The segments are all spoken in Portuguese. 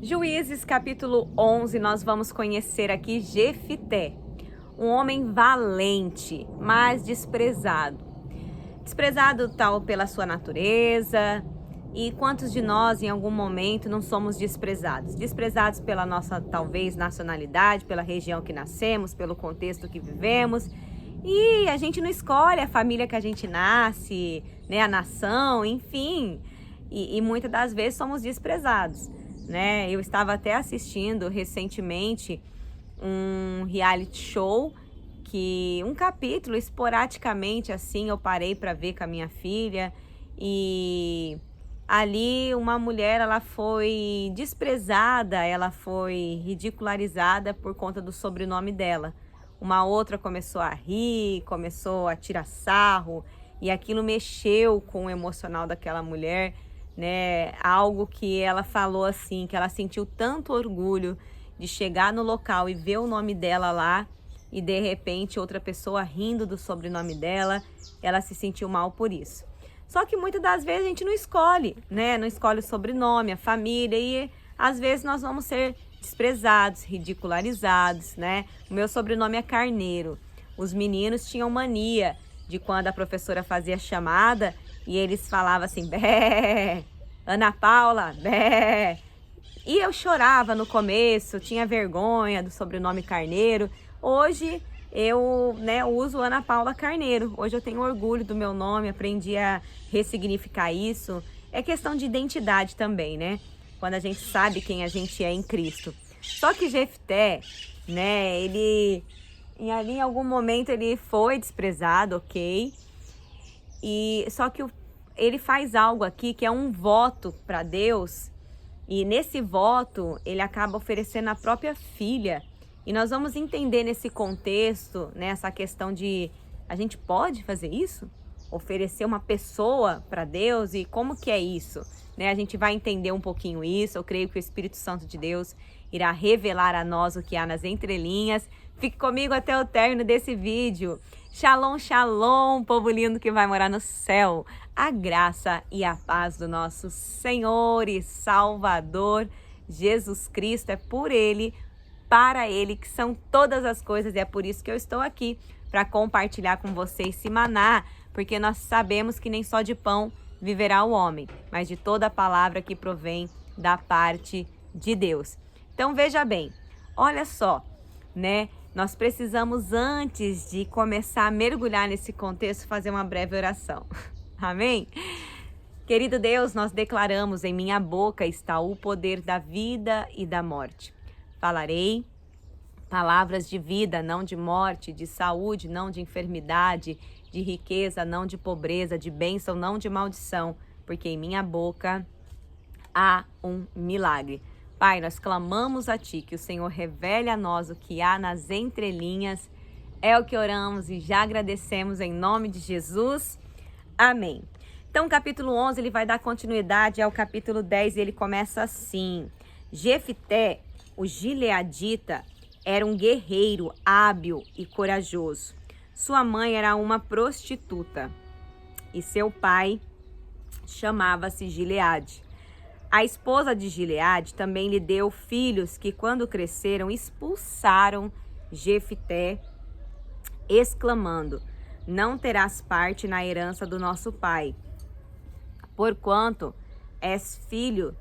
Juízes capítulo 11, nós vamos conhecer aqui Jefité, um homem valente, mas desprezado. Desprezado tal pela sua natureza, e quantos de nós em algum momento não somos desprezados? Desprezados pela nossa, talvez, nacionalidade, pela região que nascemos, pelo contexto que vivemos. E a gente não escolhe a família que a gente nasce, né, a nação, enfim. E muitas das vezes somos desprezados, né? Eu estava até assistindo recentemente um reality show que um capítulo esporadicamente assim eu parei para ver com a minha filha, e ali uma mulher, ela foi desprezada, ela foi ridicularizada por conta do sobrenome dela. Uma outra começou a rir, começou a tirar sarro, e aquilo mexeu com o emocional daquela mulher, né? Algo que ela falou assim, que ela sentiu tanto orgulho de chegar no local e ver o nome dela lá, e de repente outra pessoa rindo do sobrenome dela, ela se sentiu mal por isso. Só que muitas das vezes a gente não escolhe, né? Não escolhe o sobrenome, a família, e às vezes nós vamos ser desprezados, ridicularizados, né? O meu sobrenome é Carneiro. Os meninos tinham mania de, quando a professora fazia a chamada, e eles falavam assim, bé, Ana Paula, bé. E eu chorava no começo, tinha vergonha do sobrenome Carneiro. Hoje eu, né, uso Ana Paula Carneiro. Hoje eu tenho orgulho do meu nome, aprendi a ressignificar isso. É questão de identidade também, né? Quando a gente sabe quem a gente é em Cristo. Só que Jefté, né, ele ali em algum momento ele foi desprezado, ok? E só que ele faz algo aqui que é um voto para Deus, e nesse voto ele acaba oferecendo a própria filha. E nós vamos entender nesse contexto, né, essa questão de a gente pode fazer isso? Oferecer uma pessoa para Deus, e como que é isso? Né, a gente vai entender um pouquinho isso. Eu creio que o Espírito Santo de Deus irá revelar a nós o que há nas entrelinhas. Fique comigo até o término desse vídeo. Shalom, shalom, povo lindo que vai morar no céu. A graça e a paz do nosso Senhor e Salvador Jesus Cristo. É por Ele, para Ele que são todas as coisas, e é por isso que eu estou aqui, para compartilhar com vocês esse maná, porque nós sabemos que nem só de pão viverá o homem, mas de toda a palavra que provém da parte de Deus. Então veja bem, olha só, né? Nós precisamos, antes de começar a mergulhar nesse contexto, fazer uma breve oração. Amém? Querido Deus, nós declaramos: em minha boca está o poder da vida e da morte. Falarei palavras de vida, não de morte, de saúde, não de enfermidade, de riqueza, não de pobreza, de bênção, não de maldição, porque em minha boca há um milagre. Pai, nós clamamos a Ti que o Senhor revele a nós o que há nas entrelinhas. É o que oramos e já agradecemos em nome de Jesus. Amém. Então, o capítulo 11, ele vai dar continuidade ao capítulo 10, e ele começa assim: Jefité, o gileadita, era um guerreiro hábil e corajoso. Sua mãe era uma prostituta e seu pai chamava-se Gileade. A esposa de Gileade também lhe deu filhos que, quando cresceram, expulsaram Jefité, exclamando: não terás parte na herança do nosso pai, porquanto és filho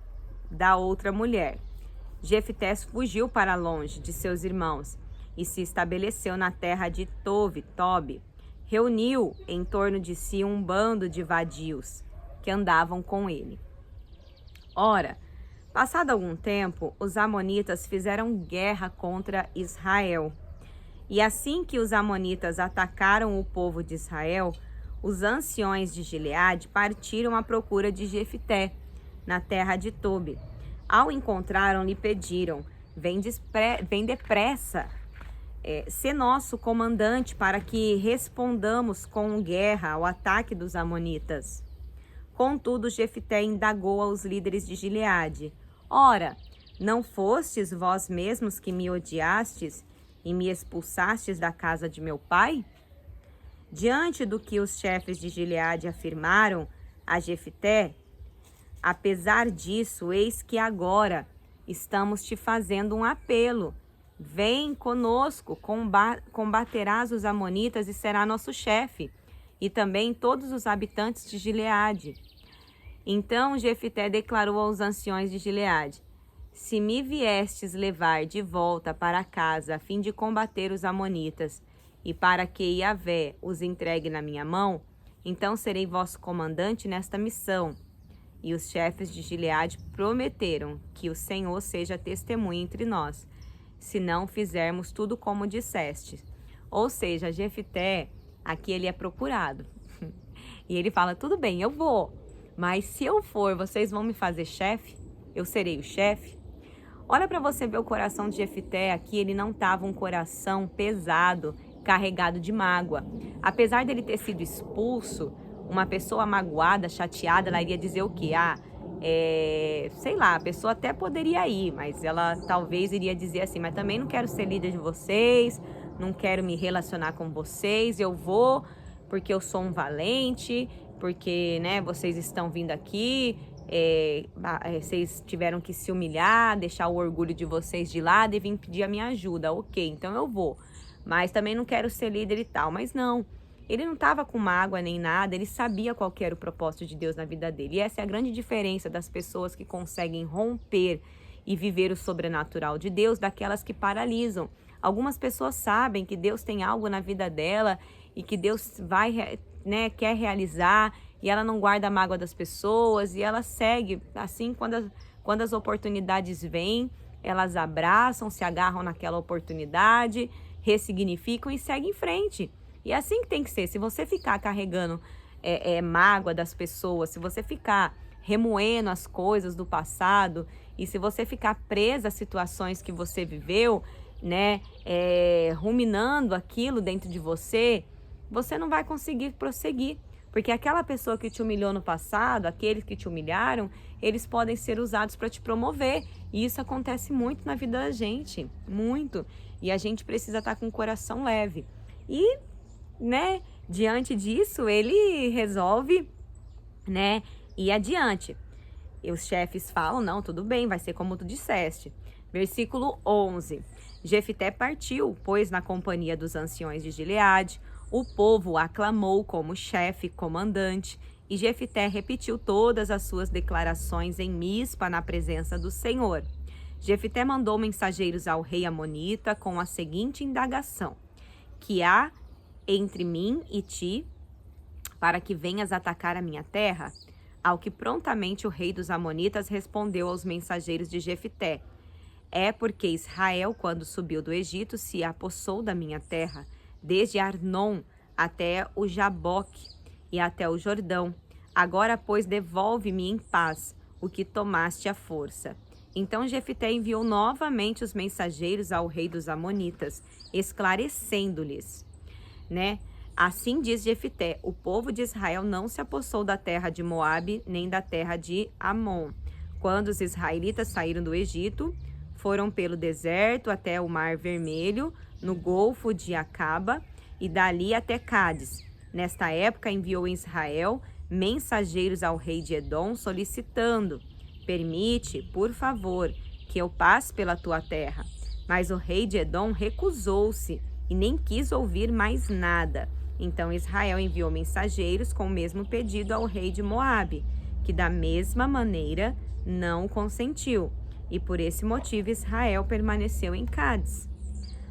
da outra mulher. Jefté fugiu para longe de seus irmãos e se estabeleceu na terra de Tobi. Reuniu em torno de si um bando de vadios que andavam com ele. Ora, passado algum tempo, os amonitas fizeram guerra contra Israel. E assim que os amonitas atacaram o povo de Israel, os anciões de Gileade partiram à procura de Jefté, na terra de Tobi. Ao encontraram, lhe pediram: vem depressa, sê nosso comandante, para que respondamos com guerra ao ataque dos amonitas. Contudo, Jefté indagou aos líderes de Gileade: ora, não fostes vós mesmos que me odiastes e me expulsastes da casa de meu pai? Diante do que os chefes de Gileade afirmaram a Jefté, apesar disso, eis que agora estamos te fazendo um apelo. Vem conosco, combaterás os amonitas e será nosso chefe, e também todos os habitantes de Gileade. Então Jefté declarou aos anciões de Gileade: se me viestes levar de volta para casa a fim de combater os amonitas, e para que Yahvé os entregue na minha mão, então serei vosso comandante nesta missão. E os chefes de Gileade prometeram que o Senhor seja testemunha entre nós, se não fizermos tudo como disseste. Ou seja, Jefté, aqui ele é procurado. E ele fala, tudo bem, eu vou, mas se eu for, vocês vão me fazer chefe? Eu serei o chefe? Olha para você ver o coração de Jefté aqui, ele não estava um coração pesado, carregado de mágoa. Apesar dele ter sido expulso, uma pessoa magoada, chateada, ela iria dizer o quê? Sei lá, a pessoa até poderia ir, mas ela talvez iria dizer assim, mas também não quero ser líder de vocês, não quero me relacionar com vocês, eu vou porque eu sou um valente, porque, né, vocês estão vindo aqui, vocês tiveram que se humilhar, deixar o orgulho de vocês de lado e vir pedir a minha ajuda, ok, então eu vou, mas também não quero ser líder e tal, mas não. Ele não estava com mágoa nem nada, ele sabia qual que era o propósito de Deus na vida dele. E essa é a grande diferença das pessoas que conseguem romper e viver o sobrenatural de Deus daquelas que paralisam. Algumas pessoas sabem que Deus tem algo na vida dela e que Deus quer realizar, e ela não guarda a mágoa das pessoas e ela segue. Assim, quando as oportunidades vêm, elas abraçam, se agarram naquela oportunidade, ressignificam e seguem em frente. E é assim que tem que ser. Se você ficar carregando mágoa das pessoas, se você ficar remoendo as coisas do passado e se você ficar presa às situações que você viveu, né, ruminando aquilo dentro de você, você não vai conseguir prosseguir. Porque aquela pessoa que te humilhou no passado, aqueles que te humilharam, eles podem ser usados para te promover. E isso acontece muito na vida da gente, muito. E a gente precisa estar com o coração leve. E diante disso, ele resolve, ir adiante. E os chefes falam, não, tudo bem, vai ser como tu disseste. Versículo 11. Jefté partiu, pois na companhia dos anciões de Gileade, o povo o aclamou como chefe, comandante, e Jefté repetiu todas as suas declarações em Mispa na presença do Senhor. Jefté mandou mensageiros ao rei amonita com a seguinte indagação: que há entre mim e ti, para que venhas atacar a minha terra? Ao que prontamente o rei dos amonitas respondeu aos mensageiros de Jefté: é porque Israel, quando subiu do Egito, se apossou da minha terra, desde Arnon até o Jaboque e até o Jordão. Agora, pois, devolve-me em paz o que tomaste à força. Então Jefté enviou novamente os mensageiros ao rei dos amonitas, esclarecendo-lhes, Assim diz Jefté: o povo de Israel não se apossou da terra de Moabe, nem da terra de Amon. Quando os israelitas saíram do Egito, foram pelo deserto até o Mar Vermelho, no Golfo de Acaba, e dali até Cádiz. Nesta época enviou Israel mensageiros ao rei de Edom, solicitando: permite, por favor, que eu passe pela tua terra. Mas o rei de Edom recusou-se e nem quis ouvir mais nada. Então Israel enviou mensageiros com o mesmo pedido ao rei de Moabe, que da mesma maneira não consentiu. E por esse motivo Israel permaneceu em Cádiz.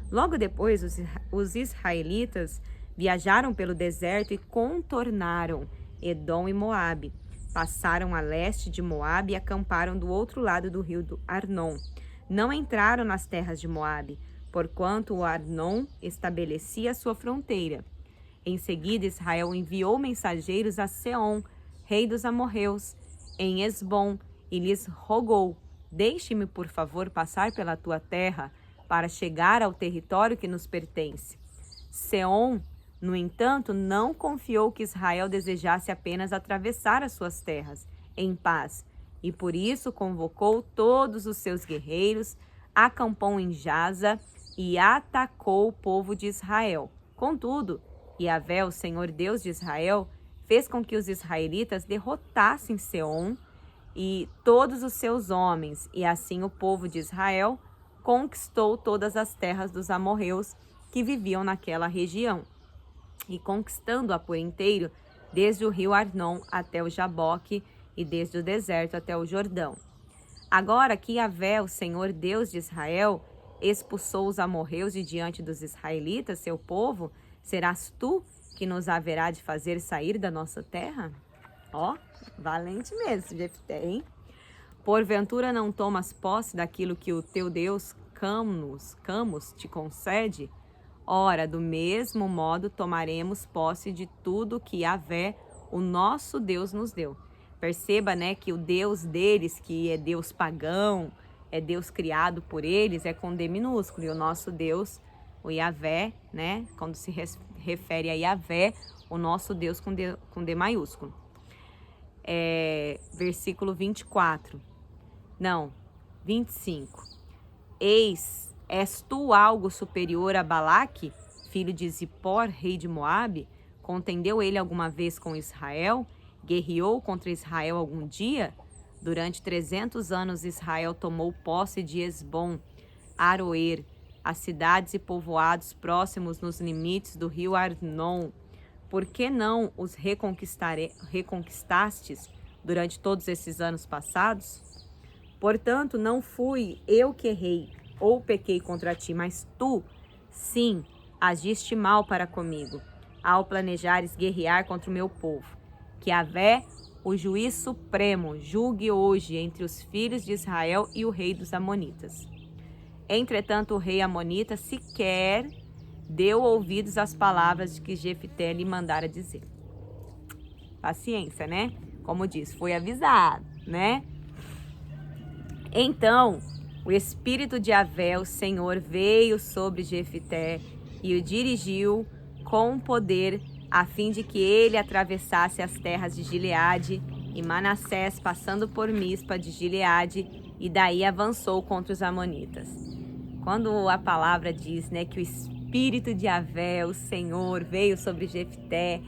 Logo depois, os israelitas viajaram pelo deserto e contornaram Edom e Moabe. Passaram a leste de Moabe e acamparam do outro lado do rio do Arnon. Não entraram nas terras de Moabe, porquanto o Arnon estabelecia sua fronteira. Em seguida, Israel enviou mensageiros a Seom, rei dos amorreus, em Esbom, e lhes rogou: deixe-me, por favor, passar pela tua terra, para chegar ao território que nos pertence. Seom, no entanto, não confiou que Israel desejasse apenas atravessar as suas terras em paz, e por isso convocou todos os seus guerreiros, acampou em Jaza e atacou o povo de Israel. Contudo, Yahvé, o Senhor Deus de Israel, fez com que os israelitas derrotassem Seom e todos os seus homens, e assim o povo de Israel conquistou todas as terras dos amorreus que viviam naquela região, e conquistando-a por inteiro, desde o rio Arnon até o Jaboque, e desde o deserto até o Jordão. Agora que Yahvé, o Senhor Deus de Israel, expulsou os amorreus de diante dos israelitas, seu povo, serás tu que nos haverá de fazer sair da nossa terra? Ó, valente mesmo, Jefté, hein? Porventura não tomas posse daquilo que o teu Deus Camus te concede? Ora, do mesmo modo tomaremos posse de tudo que Yahvé, o nosso Deus, nos deu. Perceba, né, que o Deus deles, que é Deus pagão, é Deus criado por eles, é com D minúsculo. E o nosso Deus, o Yahvé, né, quando se refere a Yahvé, o nosso Deus com D maiúsculo. Versículo 24. Não, 25. Eis, és tu algo superior a Balaque, filho de Zippor, rei de Moabe? Contendeu ele alguma vez com Israel? Guerreou contra Israel algum dia? Durante 300 anos Israel tomou posse de Esbom, Aroer, as cidades e povoados próximos nos limites do rio Arnon. Por que não os reconquistastes durante todos esses anos passados? Portanto, não fui eu que errei ou pequei contra ti, mas tu, sim, agiste mal para comigo, ao planejares guerrear contra o meu povo. Que Yahvé, o juiz supremo, julgue hoje entre os filhos de Israel e o rei dos Amonitas. Entretanto, o rei Amonita sequer deu ouvidos às palavras que Jefté lhe mandara dizer. Paciência, né? Como diz, foi avisado, né? Então, o Espírito de Yahvé, o Senhor, veio sobre Jefté e o dirigiu com poder, a fim de que ele atravessasse as terras de Gileade e Manassés, passando por Mispa de Gileade, e daí avançou contra os amonitas. Quando a palavra diz, né, que o Espírito de Yahvé, o Senhor, veio sobre Jefté,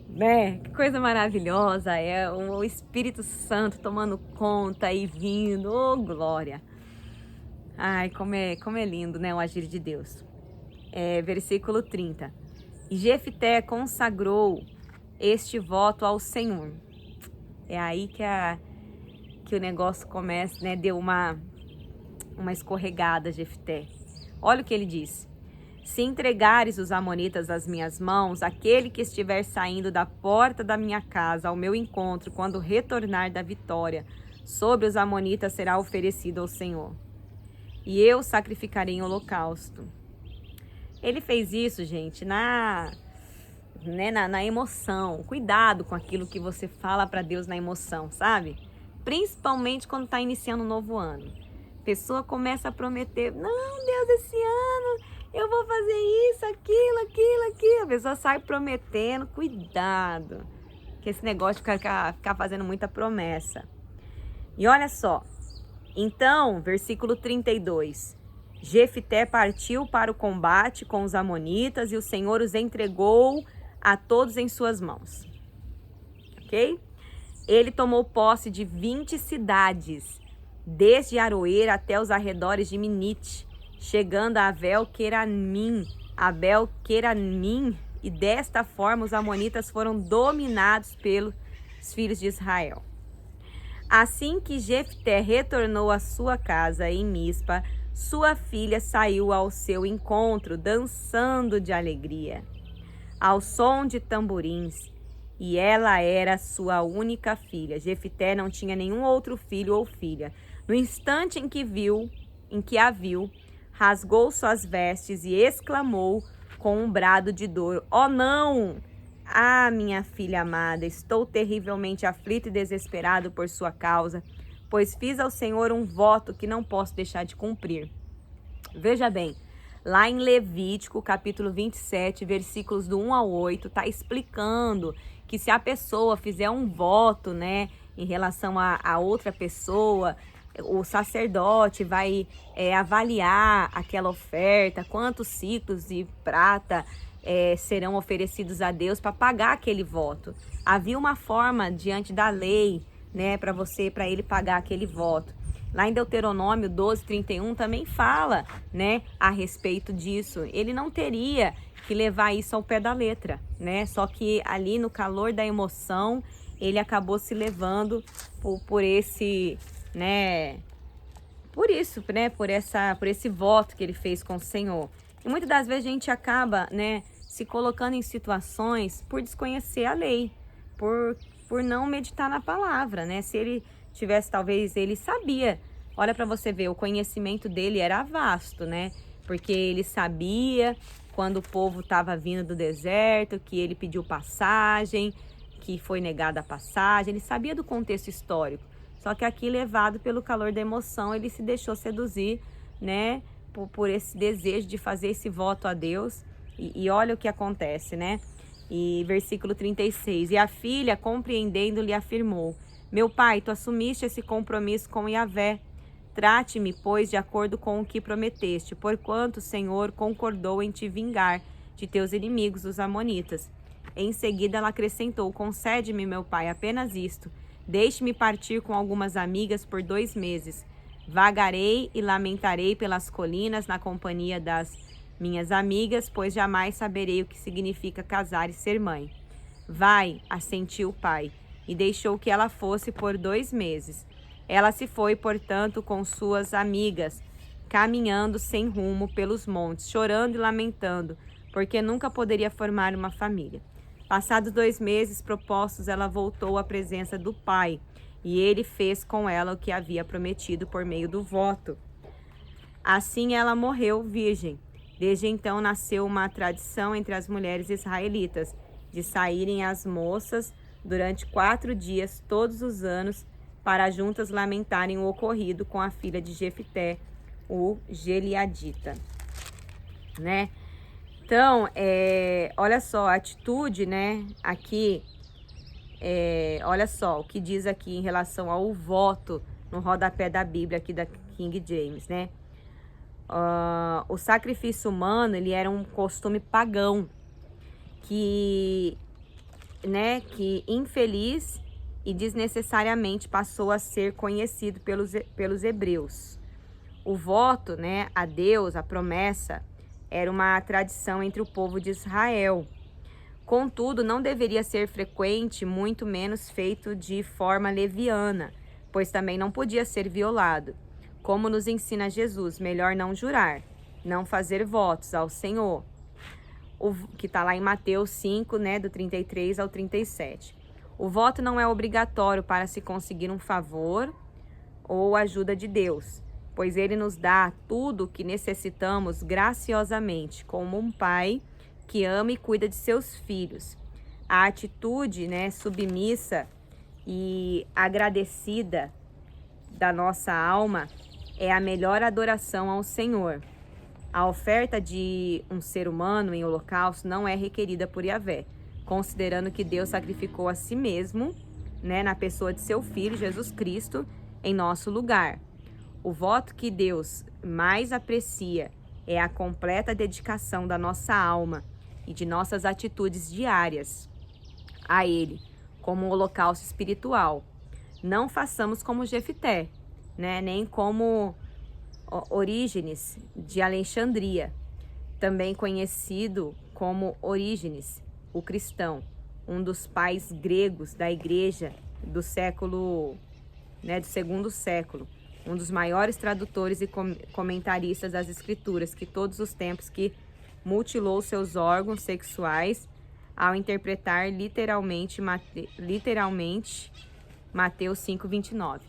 né, que coisa maravilhosa, é o Espírito Santo tomando conta e vindo, oh glória! Ai, como é lindo, né, o agir de Deus. Versículo 30. E Jefté consagrou este voto ao Senhor. É aí que o negócio começa, né? Deu uma escorregada, Jefté. Olha o que ele diz. Se entregares os amonitas às minhas mãos, aquele que estiver saindo da porta da minha casa ao meu encontro, quando retornar da vitória sobre os amonitas, será oferecido ao Senhor. E eu sacrificarei em holocausto. Ele fez isso, gente, na emoção. Cuidado com aquilo que você fala para Deus na emoção, sabe? Principalmente quando está iniciando um novo ano. A pessoa começa a prometer, não, Deus, esse ano eu vou fazer isso, aquilo. A pessoa sai prometendo, cuidado. Que esse negócio de ficar fazendo muita promessa. E olha só. Então, versículo 32. Jefté partiu para o combate com os amonitas e o Senhor os entregou a todos em suas mãos. Ok? Ele tomou posse de 20 cidades, desde Aroer até os arredores de Minite, chegando a Abel-Queranim, e desta forma os amonitas foram dominados pelos filhos de Israel. Assim que Jefté retornou à sua casa em Mispa, sua filha saiu ao seu encontro, dançando de alegria, ao som de tamborins, e ela era sua única filha. Jefté não tinha nenhum outro filho ou filha. No instante em que a viu, rasgou suas vestes e exclamou com um brado de dor: "Oh, não! Ah, minha filha amada, estou terrivelmente aflito e desesperado por sua causa, pois fiz ao Senhor um voto que não posso deixar de cumprir." Veja bem, lá em Levítico, capítulo 27, versículos do 1 ao 8, está explicando que se a pessoa fizer um voto, né, em relação a outra pessoa, o sacerdote vai avaliar aquela oferta, quantos ciclos de prata serão oferecidos a Deus para pagar aquele voto. Havia uma forma diante da lei, né, para ele pagar aquele voto. Lá em Deuteronômio 12:31 também fala, né, a respeito disso. Ele não teria que levar isso ao pé da letra, né? Só que ali no calor da emoção, ele acabou se levando por esse, né, por isso, né, por esse voto que ele fez com o Senhor. E muitas das vezes a gente acaba, né, se colocando em situações por desconhecer a lei, por não meditar na palavra, né? Se ele tivesse, talvez ele sabia. Olha para você ver, o conhecimento dele era vasto, né? Porque ele sabia quando o povo estava vindo do deserto, que ele pediu passagem, que foi negada a passagem. Ele sabia do contexto histórico. Só que aqui, levado pelo calor da emoção, ele se deixou seduzir, né? Por esse desejo de fazer esse voto a Deus. E olha o que acontece, né? E versículo 36. E a filha, compreendendo, lhe afirmou: meu pai, tu assumiste esse compromisso com Yahvé. Trate-me, pois, de acordo com o que prometeste, porquanto o Senhor concordou em te vingar de teus inimigos, os amonitas. Em seguida ela acrescentou: concede-me, meu pai, apenas isto. Deixe-me partir com algumas amigas por 2 meses. Vagarei e lamentarei pelas colinas na companhia das minhas amigas, pois jamais saberei o que significa casar e ser mãe. Vai, assentiu o pai, e deixou que ela fosse por 2 meses. Ela se foi, portanto, com suas amigas, caminhando sem rumo pelos montes, chorando e lamentando, porque nunca poderia formar uma família. Passados 2 meses propostos, ela voltou à presença do pai, e ele fez com ela o que havia prometido por meio do voto. Assim ela morreu virgem. Desde então nasceu uma tradição entre as mulheres israelitas de saírem as moças durante 4 dias todos os anos para juntas lamentarem o ocorrido com a filha de Jefité, o Gileadita, né? Então, olha só, a atitude, né, aqui, olha só o que diz aqui em relação ao voto no rodapé da Bíblia aqui da King James, né? O sacrifício humano, ele era um costume pagão que infeliz e desnecessariamente passou a ser conhecido pelos hebreus. O voto, né, a Deus, a promessa, era uma tradição entre o povo de Israel. Contudo, não deveria ser frequente, muito menos feito de forma leviana, pois também não podia ser violado. Como nos ensina Jesus, melhor não jurar, não fazer votos ao Senhor, que está lá em Mateus 5, né, do 33 ao 37. O voto não é obrigatório para se conseguir um favor ou ajuda de Deus, pois Ele nos dá tudo o que necessitamos graciosamente, como um pai que ama e cuida de seus filhos. A atitude, né, submissa e agradecida da nossa alma é a melhor adoração ao Senhor. A oferta de um ser humano em holocausto não é requerida por Yahvé, considerando que Deus sacrificou a si mesmo, né, na pessoa de seu Filho, Jesus Cristo, em nosso lugar. O voto que Deus mais aprecia é a completa dedicação da nossa alma e de nossas atitudes diárias a Ele, como um holocausto espiritual. Não façamos como Jefité, né, nem como Orígenes de Alexandria, também conhecido como Orígenes, o cristão, um dos pais gregos da igreja do século, né, do 2º século, um dos maiores tradutores e comentaristas das escrituras, que todos os tempos que mutilou seus órgãos sexuais ao interpretar literalmente Mateus 5:29.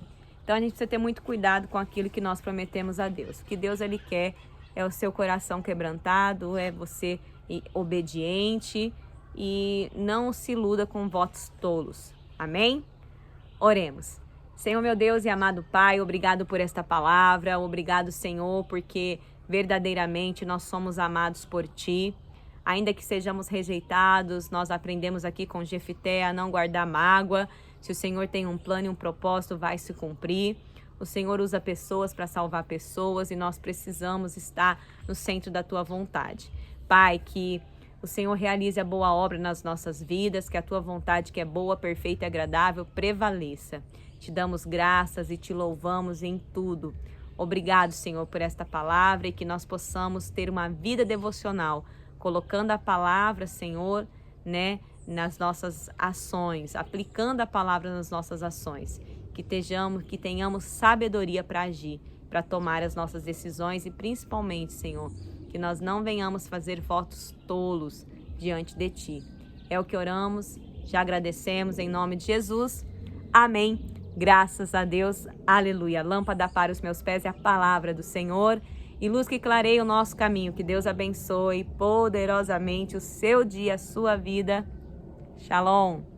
Então a gente precisa ter muito cuidado com aquilo que nós prometemos a Deus. O que Deus ele quer é o seu coração quebrantado, é você obediente e não se iluda com votos tolos. Amém? Oremos. Senhor, meu Deus e amado Pai, obrigado por esta palavra, obrigado, Senhor, porque verdadeiramente nós somos amados por Ti. Ainda que sejamos rejeitados, nós aprendemos aqui com Jefité a não guardar mágoa. Se o Senhor tem um plano e um propósito, vai se cumprir. O Senhor usa pessoas para salvar pessoas e nós precisamos estar no centro da Tua vontade. Pai, que o Senhor realize a boa obra nas nossas vidas, que a tua vontade, que é boa, perfeita e agradável, prevaleça. Te damos graças e te louvamos em tudo. Obrigado, Senhor, por esta palavra e que nós possamos ter uma vida devocional, colocando a palavra, Senhor, né, nas nossas ações, aplicando a palavra nas nossas ações. Que tenhamos sabedoria para agir, para tomar as nossas decisões e principalmente, Senhor, que nós não venhamos fazer votos tolos diante de Ti. É o que oramos, já agradecemos em nome de Jesus. Amém. Graças a Deus. Aleluia. Lâmpada para os meus pés é a palavra do Senhor e luz que clareia o nosso caminho. Que Deus abençoe poderosamente o seu dia, a sua vida. Shalom.